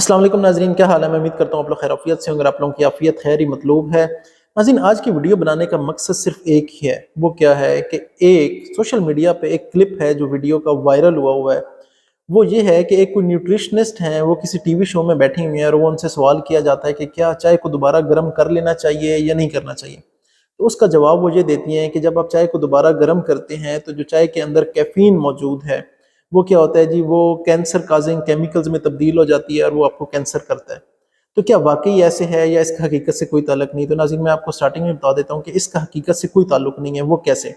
السلام علیکم ناظرین، کیا حال ہے؟ میں امید کرتا ہوں آپ لوگ خیر عافیت سے ہوں۔ اگر آپ لوگوں کی عافیت خیر ہی مطلوب ہے ناظرین، آج کی ویڈیو بنانے کا مقصد صرف ایک ہی ہے۔ وہ کیا ہے کہ ایک سوشل میڈیا پہ ایک کلپ ہے جو ویڈیو کا وائرل ہوا ہے۔ وہ یہ ہے کہ ایک کوئی نیوٹریشنسٹ ہیں، وہ کسی ٹی وی شو میں بیٹھی ہوئی ہیں اور وہ ان سے سوال کیا جاتا ہے کہ کیا چائے کو دوبارہ گرم کر لینا چاہیے یا نہیں کرنا چاہیے۔ تو اس کا جواب وہ یہ دیتی ہیں کہ جب آپ چائے کو دوبارہ گرم کرتے ہیں تو جو چائے کے اندر کیفین موجود ہے وہ کیا ہوتا ہے جی، وہ کینسر کازنگ کیمیکلز میں تبدیل ہو جاتی ہے اور وہ آپ کو کینسر کرتا ہے۔ تو کیا واقعی ایسے ہے یا اس کا حقیقت سے کوئی تعلق نہیں؟ تو ناظرین، میں آپ کو سٹارٹنگ میں بتا دیتا ہوں کہ اس کا حقیقت سے کوئی تعلق نہیں ہے۔ وہ کیسے؟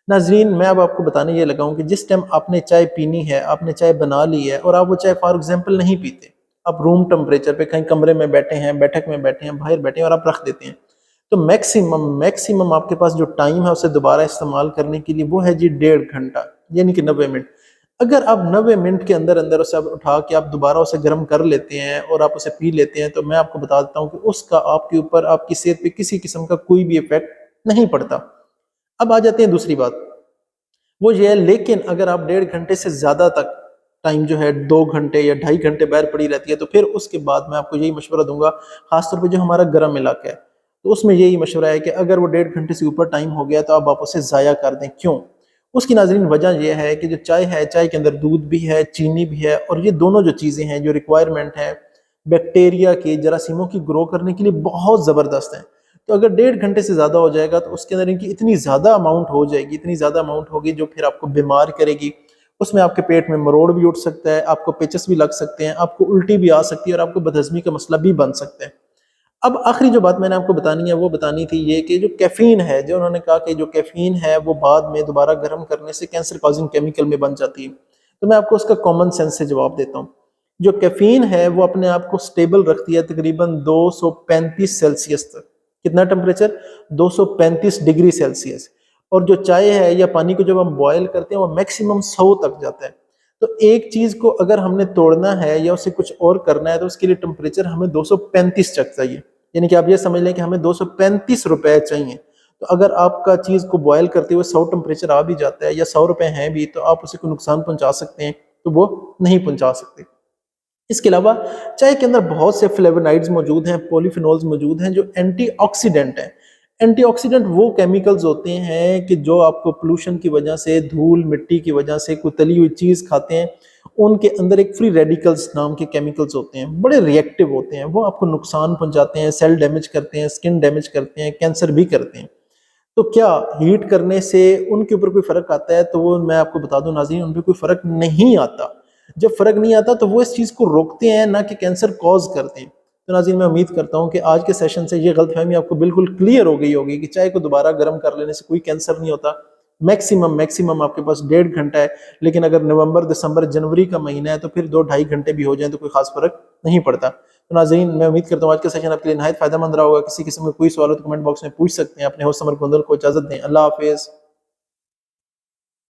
ناظرین، میں اب آپ کو بتانے یہ لگا ہوں کہ جس ٹائم آپ نے چائے پینی ہے، آپ نے چائے بنا لی ہے اور آپ وہ چائے فار ایگزامپل نہیں پیتے، آپ روم ٹمپریچر پہ کہیں کمرے میں بیٹھے ہیں، بیٹھک میں بیٹھے ہیں، باہر بیٹھے ہیں اور آپ رکھ دیتے ہیں، تو میکسیمم آپ کے پاس جو ٹائم ہے اسے دوبارہ استعمال کرنے کے لیے وہ ہے جی 1.5 گھنٹہ، یعنی کہ 90 منٹ۔ اگر آپ 90 منٹ کے اندر اندر اسے اٹھا کے آپ دوبارہ اسے گرم کر لیتے ہیں اور آپ اسے پی لیتے ہیں، تو میں آپ کو بتا دیتا ہوں کہ اس کا آپ کے اوپر، آپ کی صحت پہ کسی قسم کا کوئی بھی ایفیکٹ نہیں پڑتا۔ اب آ جاتے ہیں دوسری بات، وہ یہ ہے لیکن اگر آپ 1.5 گھنٹے سے زیادہ تک ٹائم جو ہے 2 گھنٹے یا 2.5 گھنٹے باہر پڑی رہتی ہے، تو پھر اس کے بعد میں آپ کو یہی مشورہ دوں گا، خاص طور پہ جو ہمارا گرم علاقہ ہے تو اس میں یہی مشورہ ہے کہ اگر وہ 1.5 گھنٹے سے اوپر ٹائم ہو گیا تو آپ اسے ضائع کر دیں۔ کیوں؟ اس کی ناظرین وجہ یہ ہے کہ جو چائے ہے، چائے کے اندر دودھ بھی ہے، چینی بھی ہے، اور یہ دونوں جو چیزیں ہیں جو ریکوائرمنٹ ہے بیکٹیریا کی، جراثیموں کی گرو کرنے کے لیے بہت زبردست ہیں۔ تو اگر 1.5 گھنٹے سے زیادہ ہو جائے گا تو اس کے اندر ان کی اتنی زیادہ اماؤنٹ ہو جائے گی، اتنی زیادہ اماؤنٹ ہوگی جو پھر آپ کو بیمار کرے گی۔ اس میں آپ کے پیٹ میں مروڑ بھی اٹھ سکتا ہے، آپ کو پیچس بھی لگ سکتے ہیں، آپ کو الٹی بھی آ سکتی ہے اور آپ کو بدہضمی کا مسئلہ بھی بن سکتا ہے۔ اب آخری جو بات میں نے آپ کو بتانی ہے وہ بتانی تھی یہ کہ جو کیفین ہے، جو انہوں نے کہا کہ جو کیفین ہے وہ بعد میں دوبارہ گرم کرنے سے کینسر کازنگ کیمیکل میں بن جاتی ہے، تو میں آپ کو اس کا کامن سینس سے جواب دیتا ہوں۔ جو کیفین ہے وہ اپنے آپ کو سٹیبل رکھتی ہے تقریباً 235 سیلسیس تک۔ کتنا ٹمپریچر؟ 235 degree Celsius. اور جو چائے ہے یا پانی کو جب ہم بوائل کرتے ہیں وہ میکسیمم 100 تک جاتا ہے۔ تو ایک چیز کو اگر ہم نے توڑنا ہے یا اسے کچھ اور کرنا ہے تو اس کے لیے ٹمپریچر ہمیں 235 تک چاہیے، یعنی کہ آپ یہ سمجھ لیں کہ ہمیں 235 روپے چاہیے۔ تو اگر آپ کا چیز کو بوائل کرتے ہوئے 100 ٹمپریچر آ بھی جاتا ہے یا 100 روپے ہیں بھی، تو آپ اسے کوئی نقصان پہنچا سکتے ہیں تو وہ نہیں پہنچا سکتے۔ اس کے علاوہ چائے کے اندر بہت سے فلیونائڈز موجود ہیں، پولیفینولز موجود ہیں جو اینٹی آکسیڈنٹ ہیں۔ اینٹی آکسیڈنٹ وہ کیمیکلز ہوتے ہیں کہ جو آپ کو پولوشن کی وجہ سے، دھول مٹی کی وجہ سے، کوئی تلی ہوئی چیز کھاتے ہیں، ان کے اندر ایک فری ریڈیکلز نام کے کیمیکلز ہوتے ہیں، بڑے ری ایکٹیو ہوتے ہیں، وہ آپ کو نقصان پہنچاتے ہیں، سیل ڈیمیج کرتے ہیں، سکن ڈیمیج کرتے ہیں، کینسر بھی کرتے ہیں۔ تو کیا ہیٹ کرنے سے ان کے اوپر کوئی فرق آتا ہے؟ تو وہ میں آپ کو بتا دوں ناظرین، ان پہ کوئی فرق نہیں آتا۔ جب فرق نہیں آتا تو وہ اس چیز کو روکتے ہیں، نہ کہ کینسر کوز کرتے ہیں۔ تو ناظرین، میں امید کرتا ہوں کہ آج کے سیشن سے یہ غلط فہمی آپ کو بالکل کلیئر ہو گئی ہوگی کہ چائے کو دوبارہ گرم کر لینے سے کوئی کینسر نہیں ہوتا۔ میکسیمم آپ کے پاس 1.5 گھنٹہ ہے، لیکن اگر نومبر، دسمبر، جنوری کا مہینہ ہے تو پھر 2-2.5 گھنٹے بھی ہو جائیں تو کوئی خاص فرق نہیں پڑتا۔ تو ناظرین، میں امید کرتا ہوں آج کا سیشن آپ کے لیے نہایت فائدہ مند رہا ہوگا۔ کسی قسم کا کوئی سوال ہو تو کمنٹ باکس میں پوچھ سکتے ہیں۔ اپنے ہوسٹ سمر گوندل کو اجازت دیں۔ اللہ حافظ۔